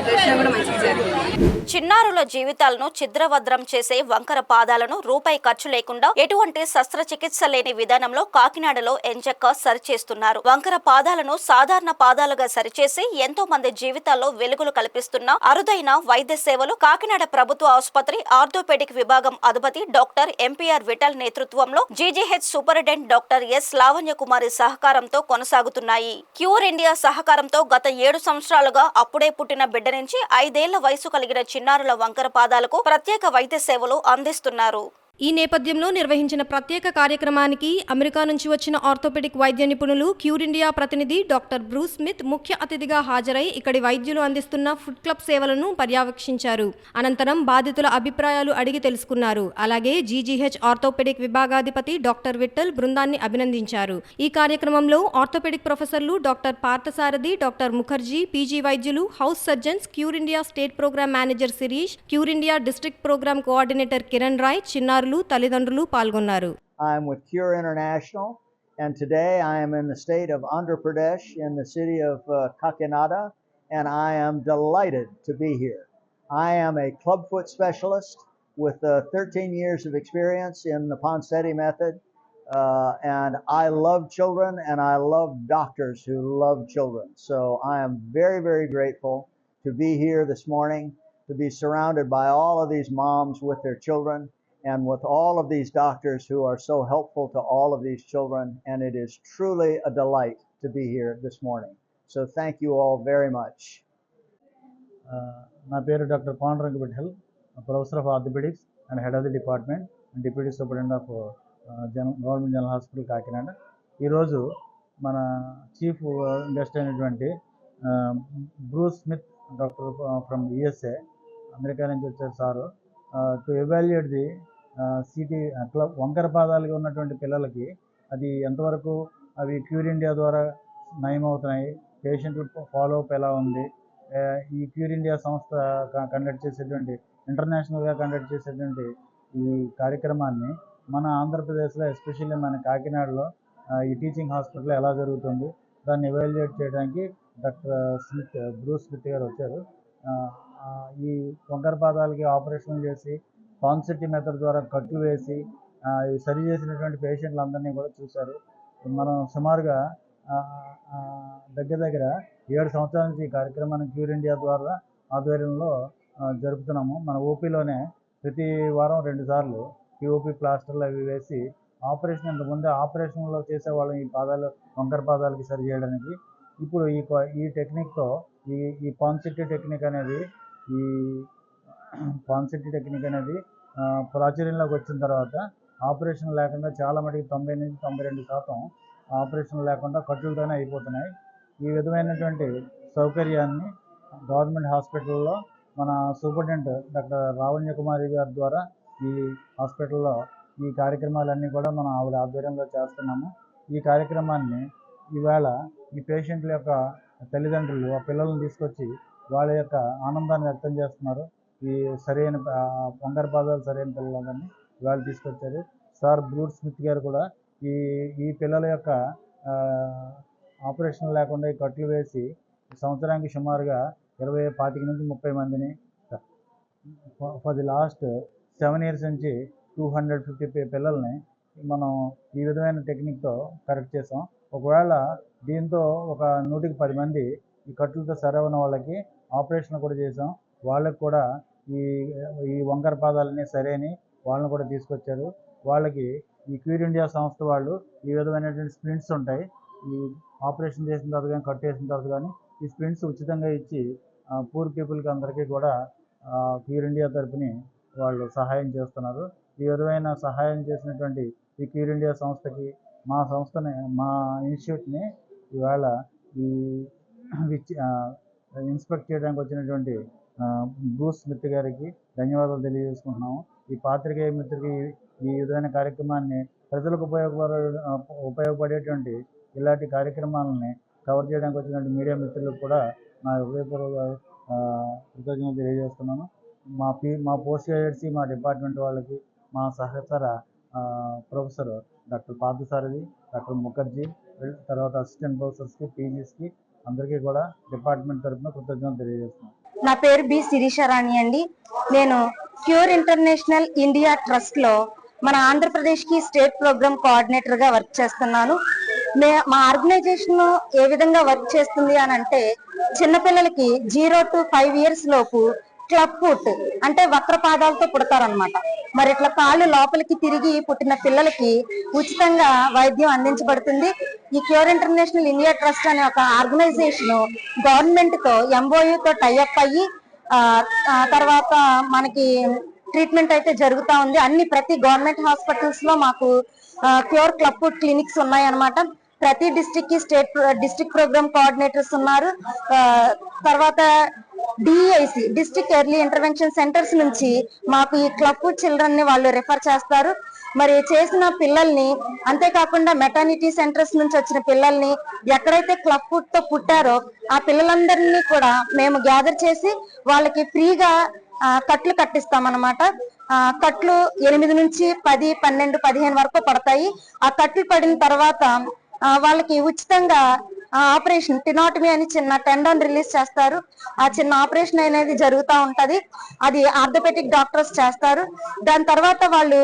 దర్శనం కూడా మంచిగా జరిగింది. చిన్నారుల జీవితాలను ఛిద్రవద్రం చేసే వంకర పాదాలను రూపాయి ఖర్చు లేకుండా ఎటువంటి శస్త్రచికిత్స లేని విధానంలో కాకినాడలో ఎంచక్క సరిచేస్తున్నారు. వంకర పాదాలను సాధారణ పాదాలుగా సరిచేసి ఎంతో మంది జీవితాల్లో వెలుగులు కల్పిస్తున్న అరుదైన వైద్య సేవలు కాకినాడ ప్రభుత్వ ఆసుపత్రి ఆర్థోపెడిక్ విభాగం అధిపతి డాక్టర్ ఎంపీఆర్ విఠల్ నేతృత్వంలో GGH superintendent doctor S Lavanya Kumari సహకారంతో కొనసాగుతున్నాయి. క్యూర్ ఇండియా సహకారంతో గత 7 సంవత్సరాలుగా అప్పుడే పుట్టిన బిడ్డ నుంచి 5 ఏళ్ల వయసు కలిగిన చిన్నారుల వంకర పాదాలకు ప్రత్యేక వైద్య సేవలు అందిస్తున్నారు. ఈ నేపథ్యంలో నిర్వహించిన ప్రత్యేక కార్యక్రమానికి అమెరికా నుంచి వచ్చిన ఆర్థోపెడిక్ వైద్య నిపుణులు క్యూర్ ఇండియా ప్రతినిధి డాక్టర్ బ్రూస్ స్మిత్ ముఖ్య అతిథిగా హాజరై ఇక్కడి వైద్యులు అందిస్తున్న ఫుడ్ క్లబ్ సేవలను పర్యవేక్షించారు. అనంతరం బాధితుల అభిప్రాయాలు అడిగి తెలుసుకున్నారు. అలాగే జీజీహెచ్ ఆర్థోపెడిక్ విభాగాధిపతి డాక్టర్ విఠల్ బృందాన్ని అభినందించారు. ఈ కార్యక్రమంలో ఆర్థోపెడిక్ ప్రొఫెసర్లు doctor Parthasarathi, doctor Mukherjee, PG వైద్యులు, house surgeons, cure India state programme manager Shirish, cure India district programme coordinator Kiran Rai, చిన్నారులు తల్లిదండ్రులు పాల్గొన్నారు. I'm with Cure International, and today I am in the state of Andhra Pradesh in the city of Kakinada, and I am delighted to be here. I am a clubfoot specialist with 13 years of experience in the Ponseti method, and I love children and I love doctors who love children. So I am very, very grateful to be here this morning, to be surrounded by all of these moms with their children, and with all of these doctors who are so helpful to all of these children, and it is truly a delight to be here this morning. So thank you all very much. నా పేరు doctor Panduranga Vittal, professor of orthopaedics and head of the department and deputy superintendent of government general hospital Kakinada. ఈరోజు మన చీఫ్ గెస్ట్ అయినటువంటి Bruce Smith doctor from USA, America నుంచి వచ్చారు sir, to evaluate the city వంకర పాదాలుగా ఉన్నటువంటి పిల్లలకి అది ఎంతవరకు అవి క్యూర్ ఇండియా ద్వారా నయమవుతున్నాయి, పేషెంట్లు ఫాలో అప్ ఎలా ఉంది. ఈ క్యూర్ ఇండియా సంస్థ కండక్ట్ చేసేటువంటి ఇంటర్నేషనల్గా కండక్ట్ చేసేటువంటి ఈ కార్యక్రమాన్ని మన ఆంధ్రప్రదేశ్లో ఎస్పెషల్లీ మన కాకినాడలో ఈ టీచింగ్ హాస్పిటల్ ఎలా జరుగుతుంది దాన్ని ఎవాల్యుయేట్ చేయడానికి డాక్టర్ బ్రూస్ స్మిత్ గారు వచ్చారు. ఈ వంకర పాదాలకి ఆపరేషన్ చేసి పాన్సిటీ మెథడ్ ద్వారా కట్లు వేసి సరి చేసినటువంటి పేషెంట్లందరినీ కూడా చూశారు. మనం సుమారుగా దగ్గర 7 సంవత్సరాల నుంచి ఈ కార్యక్రమాన్ని క్యూర్ ఇండియా ద్వారా ఆధ్వర్యంలో జరుపుతున్నాము. మన ఓపీలోనే ప్రతి వారం 2 సార్లు పిఓపి ప్లాస్టర్లు అవి వేసి ఆపరేషన్, ఇంతకుముందే ఆపరేషన్లో చేసేవాళ్ళం ఈ వంకర పాదాలకి సరి చేయడానికి. ఇప్పుడు ఈ టెక్నిక్తో ఈ పాన్సిటీ టెక్నిక్ అనేది ప్రాచుర్యంలోకి వచ్చిన తర్వాత ఆపరేషన్ లేకుండా చాలా మటుకు 90 నుంచి 92% ఆపరేషన్ లేకుండా కట్టులతోనే అయిపోతున్నాయి. ఈ విధమైనటువంటి సౌకర్యాన్ని గవర్నమెంట్ హాస్పిటల్లో మన సూపరింటెండెంట్ డాక్టర్ రావణ్య కుమారి గారి ద్వారా ఈ హాస్పిటల్లో ఈ కార్యక్రమాలన్నీ కూడా మనం ఆవిడ ఆధ్వర్యంలో చేస్తున్నాము. ఈ కార్యక్రమాన్ని ఈవేళ ఈ పేషెంట్ల యొక్క తల్లిదండ్రులు ఆ పిల్లలను తీసుకొచ్చి వాళ్ళ యొక్క ఆనందాన్ని వ్యక్తం చేస్తున్నారు. ఈ సరైన వంకర పాదాలు సరైన పిల్లలందరినీ ఇవాళ తీసుకొచ్చారు. సార్ బ్రూస్ స్మిత్ గారు కూడా ఈ పిల్లల యొక్క ఆపరేషన్ లేకుండా ఈ కట్లు వేసి సంవత్సరానికి సుమారుగా 25 నుంచి 30 మందిని ఫర్ ది లాస్ట్ 7 years నుంచి 250 పిల్లల్ని మనం ఈ విధమైన టెక్నిక్తో కరెక్ట్ చేసాం. ఒకవేళ దీంతో ఒక 110 మంది ఈ కట్లతో సరైన వాళ్ళకి ఆపరేషన్ కూడా చేసాం. వాళ్ళకి కూడా ఈ వంకర పాదాలన్నీ సరైన వాళ్ళని కూడా తీసుకొచ్చారు. వాళ్ళకి ఈ క్యూర్ ఇండియా సంస్థ వాళ్ళు ఈ విధమైనటువంటి స్ప్రింట్స్ ఉంటాయి. ఈ ఆపరేషన్ చేసిన తర్వాత కానీ కట్ చేసిన తర్వాత కానీ ఈ స్ప్రింట్స్ ఉచితంగా ఇచ్చి పూర్ పీపుల్కి అందరికీ కూడా క్యూర్ ఇండియా తరపుని వాళ్ళు సహాయం చేస్తున్నారు. ఈ విధమైన సహాయం చేసినటువంటి ఈ క్యూర్ ఇండియా సంస్థకి మా ఇన్స్టిట్యూట్ని ఇవాళ ఇన్స్పెక్ట్ చేయడానికి వచ్చినటువంటి బ్రూస్ స్మిత్ గారికి ధన్యవాదాలు తెలియజేసుకుంటున్నాము. ఈ పాత్రికేయ మిత్రులకి ఈ విధమైన కార్యక్రమాన్ని ప్రజలకు ఉపయోగపడేటువంటి ఇలాంటి కార్యక్రమాలని కవర్ చేయడానికి వచ్చినటువంటి మీడియా మిత్రులకు కూడా నా హృదయపూర్వక కృతజ్ఞతలు తెలియజేస్తున్నాను. మా పోస్ట్ గ్రాడ్యుయేట్స్కి, మా డిపార్ట్మెంట్ వాళ్ళకి, మా సహచర professor doctor Parthasarathi, doctor Mukherjee, తర్వాత అసిస్టెంట్ ప్రొఫెసర్స్కి, పీజీస్కి అందరికీ కూడా డిపార్ట్మెంట్ తరఫున కృతజ్ఞతలు తెలియజేస్తున్నాను. నా పేరు బి శిరీషారాణి అండి. నేను క్యూర్ ఇంటర్నేషనల్ ఇండియా ట్రస్ట్లో మన ఆంధ్రప్రదేశ్కి స్టేట్ ప్రోగ్రామ్ కోఆర్డినేటర్గా వర్క్ చేస్తున్నాను. మా ఆర్గనైజేషన్ ఏ విధంగా వర్క్ చేస్తుంది అని అంటే, చిన్నపిల్లలకి 0 to 5 years లోపు క్లబ్ ఫుట్ అంటే వక్ర పాదాలతో పుడతారనమాట. మరి ఇట్లా కాళ్ళు లోపలికి తిరిగి పుట్టిన పిల్లలకి ఉచితంగా వైద్యం అందించబడుతుంది. ఈ క్యూర్ ఇంటర్నేషనల్ ఇండియా ట్రస్ట్ అనే ఒక ఆర్గనైజేషన్ గవర్నమెంట్ తో MOU తో టైఅప్ అయ్యి తర్వాత మనకి ట్రీట్మెంట్ అయితే జరుగుతూ ఉంది. ప్రతి గవర్నమెంట్ హాస్పిటల్స్ లో మాకు క్యూర్ క్లబ్ ఫుడ్ క్లినిక్స్ ఉన్నాయన్నమాట. ప్రతి డిస్ట్రిక్ట్ ప్రోగ్రామ్ కోఆర్డినేటర్స్ ఉన్నారు. తర్వాత DEIC district early intervention centres నుంచి మాకు ఈ క్లబ్ ఫుడ్ చిల్డ్రన్ ని వాళ్ళు రిఫర్ చేస్తారు. మరి చేసిన పిల్లల్ని, అంతేకాకుండా మెటర్నిటీ సెంటర్స్ నుంచి వచ్చిన పిల్లల్ని ఎక్కడైతే క్లబ్ ఫుడ్ తో పుట్టారో ఆ పిల్లలందరినీ కూడా మేము గ్యాదర్ చేసి వాళ్ళకి ఫ్రీగా కట్లు కట్టిస్తామన్నమాట. కట్లు 8 నుంచి 10, 12, 15 వరకు పడతాయి. ఆ కట్లు పడిన తర్వాత వాళ్ళకి ఉచితంగా ఆపరేషన్ టినాటమీ అని చిన్న టెండన్ రిలీజ్ చేస్తారు. ఆ చిన్న ఆపరేషన్ అనేది జరుగుతూ ఉంటది. అది ఆర్థోపెటిక్ డాక్టర్స్ చేస్తారు. దాని తర్వాత వాళ్ళు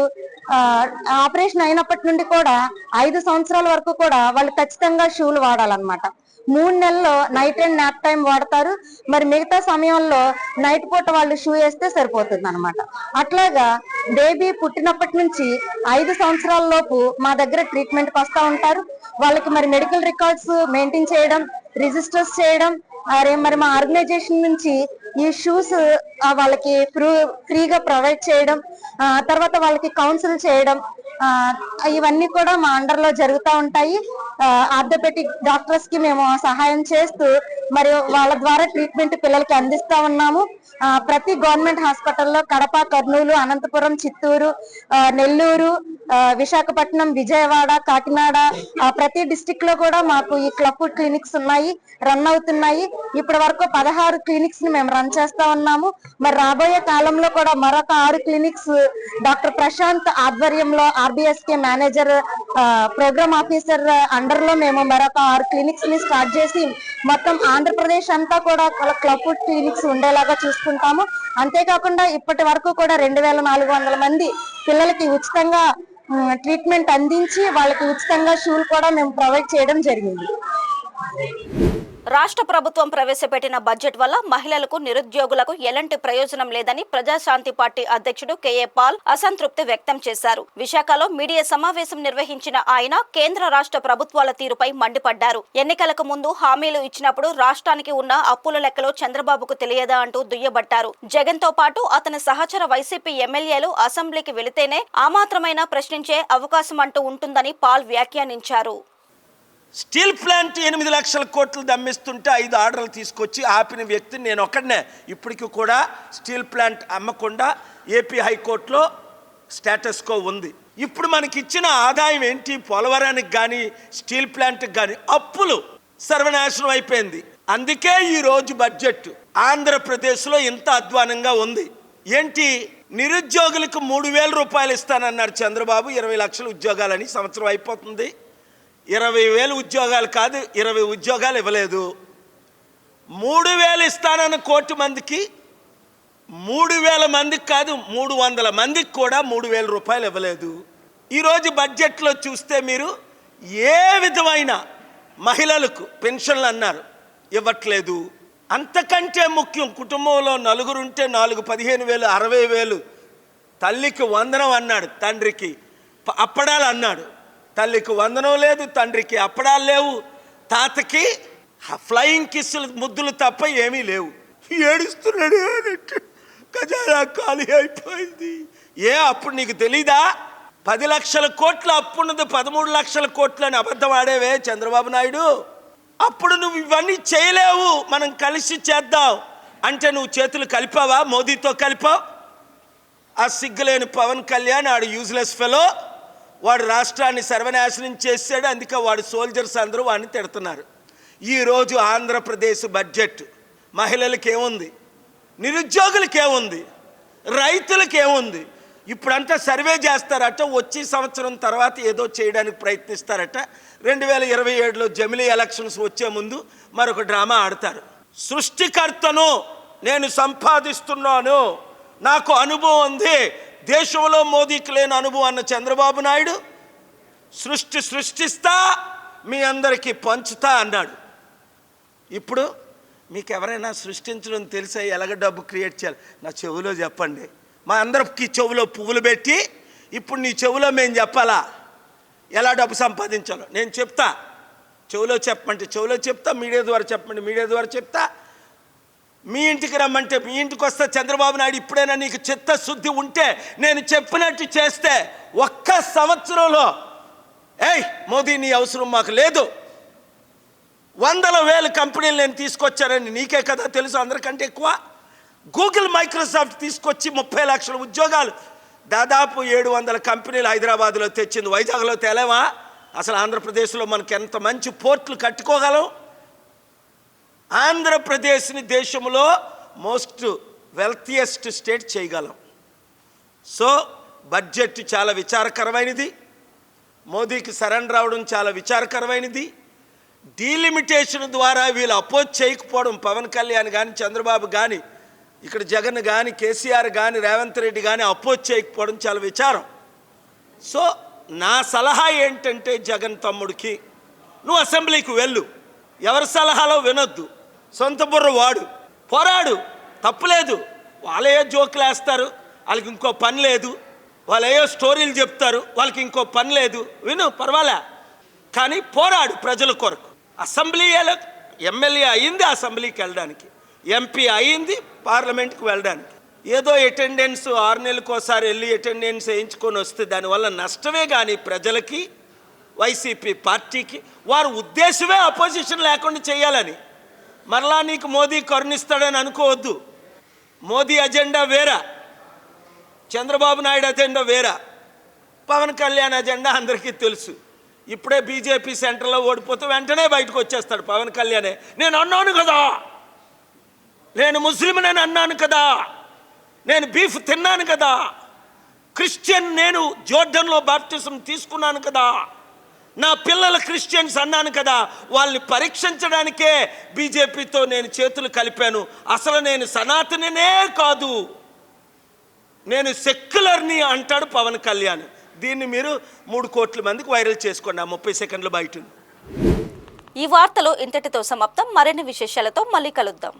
ఆపరేషన్ అయినప్పటి నుండి కూడా 5 సంవత్సరాల వరకు కూడా వాళ్ళు ఖచ్చితంగా షూలు వాడాలన్నమాట. 3 నెలల్లో నైట్ అండ్ నాప్ టైం వాడతారు. మరి మిగతా సమయంలో నైట్ పూట వాళ్ళు షూ వేస్తే సరిపోతుంది అనమాట. అట్లాగా బేబీ పుట్టినప్పటి నుంచి 5 సంవత్సరాల లోపు మా దగ్గర ట్రీట్మెంట్కి వస్తూ ఉంటారు. వాళ్ళకి మరి మెడికల్ రికార్డ్స్ మెయింటైన్ చేయడం, రిజిస్టర్స్ చేయడం, మరి మా ఆర్గనైజేషన్ నుంచి ఈ షూస్ వాళ్ళకి ఫ్రీగా ప్రొవైడ్ చేయడం, తర్వాత వాళ్ళకి కౌన్సిల్ చేయడం, ఇవన్నీ కూడా మా అండర్లో జరుగుతూ ఉంటాయి. ఆర్థోపెటిక్ డాక్టర్స్ కి మేము సహాయం చేస్తూ మరియు వాళ్ళ ద్వారా ట్రీట్మెంట్ పిల్లలకి అందిస్తా ఉన్నాము. ప్రతి గవర్నమెంట్ హాస్పిటల్లో కడప, కర్నూలు, అనంతపురం, చిత్తూరు, నెల్లూరు, విశాఖపట్నం, విజయవాడ, కాకినాడ ప్రతి డిస్టిక్ లో కూడా మాకు ఈ క్లబ్ ఫుడ్ క్లినిక్స్ ఉన్నాయి, రన్ అవుతున్నాయి. ఇప్పటి వరకు 16 క్లినిక్స్ ని మేము రన్ చేస్తా ఉన్నాము. మరి రాబోయే కాలంలో కూడా మరొక 6 క్లినిక్స్ డాక్టర్ ప్రశాంత్ ఆధ్వర్యంలో RBSK manager programme officer under లో మేము మరొక 6 క్లినిక్స్ ని స్టార్ట్ చేసి మొత్తం ఆంధ్రప్రదేశ్ అంతా కూడా క్లబ్ ఫుడ్ క్లినిక్స్ ఉండేలాగా చూసుకుంటాము. అంతేకాకుండా ఇప్పటి వరకు కూడా 2400 మంది పిల్లలకి ఉచితంగా ట్రీట్మెంట్ అందించి వాళ్ళకి ఉచితంగా షూలు కూడా మేము ప్రొవైడ్ చేయడం జరిగింది. రాష్ట్ర ప్రభుత్వం ప్రవేశపెట్టిన బడ్జెట్ వల్ల మహిళలకు, నిరుద్యోగులకు ఎలాంటి ప్రయోజనం లేదని ప్రజాశాంతి పార్టీ అధ్యక్షుడు KA పాల్ అసంతృప్తి వ్యక్తం చేశారు. విశాఖలో మీడియా సమావేశం నిర్వహించిన ఆయన కేంద్ర రాష్ట్ర ప్రభుత్వాల తీరుపై మండిపడ్డారు. ఎన్నికలకు ముందు హామీలు ఇచ్చినప్పుడు రాష్ట్రానికి ఉన్న అప్పుల లెక్కలో చంద్రబాబుకు తెలియదా అంటూ దుయ్యబట్టారు. జగన్ తో పాటు అతని సహచర వైసీపీ ఎమ్మెల్యేలు అసెంబ్లీకి వెళితేనే ఆ మాత్రమైనా ప్రశ్నించే అవకాశం అంటూ ఉంటుందని పాల్ వ్యాఖ్యానించారు. స్టీల్ ప్లాంట్ 8 లక్షల కోట్లు దమ్మిస్తుంటే 5 ఆర్డర్లు తీసుకొచ్చి ఆపిన వ్యక్తి నేను ఒక్కడనే. ఇప్పటికీ కూడా స్టీల్ ప్లాంట్ అమ్మకుండా ఏపీ హైకోర్టులో స్టేటస్ కో ఉంది. ఇప్పుడు మనకి ఇచ్చిన ఆదాయం ఏంటి? పోలవరానికి కానీ స్టీల్ ప్లాంట్కి కానీ అప్పులు సర్వనాశనం అయిపోయింది. అందుకే ఈరోజు బడ్జెట్ ఆంధ్రప్రదేశ్లో ఇంత అధ్వానంగా ఉంది. ఏంటి? నిరుద్యోగులకు 3,000 రూపాయలు ఇస్తానన్నారు చంద్రబాబు. 20 లక్షల ఉద్యోగాలని సంవత్సరం అయిపోతుంది. 20,000 ఉద్యోగాలు కాదు, 20 ఉద్యోగాలు ఇవ్వలేదు. 3,000 ఇస్తానన్న 1 కోటి మందికి 3,000 మందికి కాదు 300 మందికి కూడా 3,000 రూపాయలు ఇవ్వలేదు. ఈరోజు బడ్జెట్లో చూస్తే మీరు ఏ విధమైన మహిళలకు పెన్షన్లు అన్నారు, ఇవ్వట్లేదు. అంతకంటే ముఖ్యం, కుటుంబంలో 4 ఉంటే 4 15,000 60,000. తల్లికి వందనం అన్నాడు, తండ్రికి అప్పడాలు అన్నాడు. తల్లికి వందనం లేదు, తండ్రికి అప్పడాలు లేవు, తాతకి ఫ్లయింగ్ కిస్సులు ముద్దులు తప్ప ఏమీ లేవు. ఏడుస్తున్నాడు. ఖజానా ఖాళీ అయిపోయింది. అప్పుడు నీకు తెలీదా? 10 లక్షల కోట్ల అప్పున్నది 13 లక్షల కోట్లు అని అబద్ధం ఆడేవే చంద్రబాబు నాయుడు. అప్పుడు నువ్వు ఇవన్నీ చేయలేవు, మనం కలిసి చేద్దాం అంటే నువ్వు చేతులు కలిపావా? మోదీతో కలిపావు. ఆ సిగ్గులేని పవన్ కళ్యాణ్ ఆడు యూజ్లెస్ ఫెలో, వాడు రాష్ట్రాన్ని సర్వనాశనం చేశాడు. అందుకే వాడు సోల్జర్స్ అందరూ వాడిని తిడుతున్నారు. ఈరోజు ఆంధ్రప్రదేశ్ బడ్జెట్ మహిళలకి ఏముంది, నిరుద్యోగులకి ఏముంది, రైతులకి ఏముంది? ఇప్పుడంతా సర్వే చేస్తారట, వచ్చే సంవత్సరం తర్వాత ఏదో చేయడానికి ప్రయత్నిస్తారట. 2027లో జమిలీ ఎలక్షన్స్ వచ్చే ముందు మరొక డ్రామా ఆడతారు. సృష్టికర్తను, నేను సంపాదిస్తున్నాను, నాకు అనుభవం ఉంది, దేశంలో మోదీకి లేని అనుభవం అన్న చంద్రబాబు నాయుడు సృష్టిస్తా మీ అందరికీ పంచుతా అన్నాడు. ఇప్పుడు మీకు ఎవరైనా సృష్టించడం తెలిసే ఎలాగ డబ్బు క్రియేట్ చేయాలి? నా చెవులో చెప్పండి. మా అందరికి చెవులో పువ్వులు పెట్టి ఇప్పుడు నీ చెవులో మేము చెప్పాలా ఎలా డబ్బు సంపాదించాలో? నేను చెప్తా. చెవులో చెప్పమంటే చెవులో చెప్తా, మీడియా ద్వారా చెప్పమంటే మీడియా ద్వారా చెప్తా. మీ ఇంటికి రమ్మంటే మీ ఇంటికి వస్తే చంద్రబాబు నాయుడు ఇప్పుడైనా నీకు చిత్తశుద్ధి ఉంటే నేను చెప్పినట్టు చేస్తే 1 సంవత్సరంలో మోదీ నీ అవసరం మాకు లేదు, 100,000 కంపెనీలు నేను తీసుకొచ్చానని నీకే కదా తెలుసు, అందరికంటే ఎక్కువ. గూగుల్, మైక్రోసాఫ్ట్ తీసుకొచ్చి 30 లక్షల ఉద్యోగాలు, దాదాపు 700 కంపెనీలు హైదరాబాద్లో తెచ్చింది. వైజాగ్లో తేలేమా? అసలు ఆంధ్రప్రదేశ్లో మనకి ఎంత మంచి పోర్టులు కట్టుకోగలం. ఆంధ్రప్రదేశ్ని దేశంలో మోస్ట్ వెల్తియెస్ట్ స్టేట్ చేయగలం. సో బడ్జెట్ చాలా విచారకరమైనది. మోదీకి సరెండర్ అవడం చాలా విచారకరమైనది. డీలిమిటేషన్ ద్వారా వీళ్ళు అపోజ్ చేయకపోవడం, పవన్ కళ్యాణ్ కానీ చంద్రబాబు కానీ ఇక్కడ జగన్ కానీ కేసీఆర్ కానీ రేవంత్ రెడ్డి కానీ అపోజ్ చేయకపోవడం చాలా విచారం. సో నా సలహా ఏంటంటే జగన్ తమ్ముడికి, నువ్వు అసెంబ్లీకి వెళ్ళు, ఎవరి సలహాలో వినొద్దు, సొంత బుర్ర వాడు, పోరాడు, తప్పులేదు. వాళ్ళే జోకులు వేస్తారు, వాళ్ళకి ఇంకో పని లేదు, వాళ్ళు ఏయో స్టోరీలు చెప్తారు, వాళ్ళకి ఇంకో పని లేదు, విను పర్వాలే. కానీ పోరాడు ప్రజల కొరకు. అసెంబ్లీ ఎమ్మెల్యే అయింది అసెంబ్లీకి వెళ్ళడానికి, ఎంపీ అయింది పార్లమెంట్కి వెళ్ళడానికి. ఏదో అటెండెన్స్ 6 నెలలకోసారి వెళ్ళి అటెండెన్స్ వేయించుకొని వస్తే దానివల్ల నష్టమే కానీ ప్రజలకి, వైసీపీ పార్టీకి వారి ఉద్దేశమే అపోజిషన్ లేకుండా చేయాలని. మరలా నీకు మోదీ కరుణిస్తాడని అనుకోవద్దు. మోదీ అజెండా వేరా, చంద్రబాబు నాయుడు అజెండా వేరా, పవన్ కళ్యాణ్ అజెండా అందరికీ తెలుసు. ఇప్పుడే బీజేపీ సెంటర్లో ఓడిపోతే వెంటనే బయటకు వచ్చేస్తాడు పవన్ కళ్యాణే. నేను అన్నాను కదా, నేను ముస్లింని అన్నాను కదా, నేను బీఫ్ తిన్నాను కదా, క్రిస్టియన్, నేను జోర్డన్లో బాప్టిజం తీసుకున్నాను కదా, నా పిల్లలు క్రిస్టియన్స్ అన్నాను కదా. వాళ్ళని పరీక్షించడానికే బీజేపీతో నేను చేతులు కలిపాను. అసలు నేను సనాతననే కాదు, నేను సెక్యులర్ని అంటాడు పవన్ కళ్యాణ్. దీన్ని మీరు 3 కోట్ల మందికి వైరల్ చేసుకోండి. 30 సెకండ్ల బయట. ఈ వార్తలు ఇంతటితో సమాప్తం. మరిన్ని విశేషాలతో మళ్ళీ కలుద్దాం.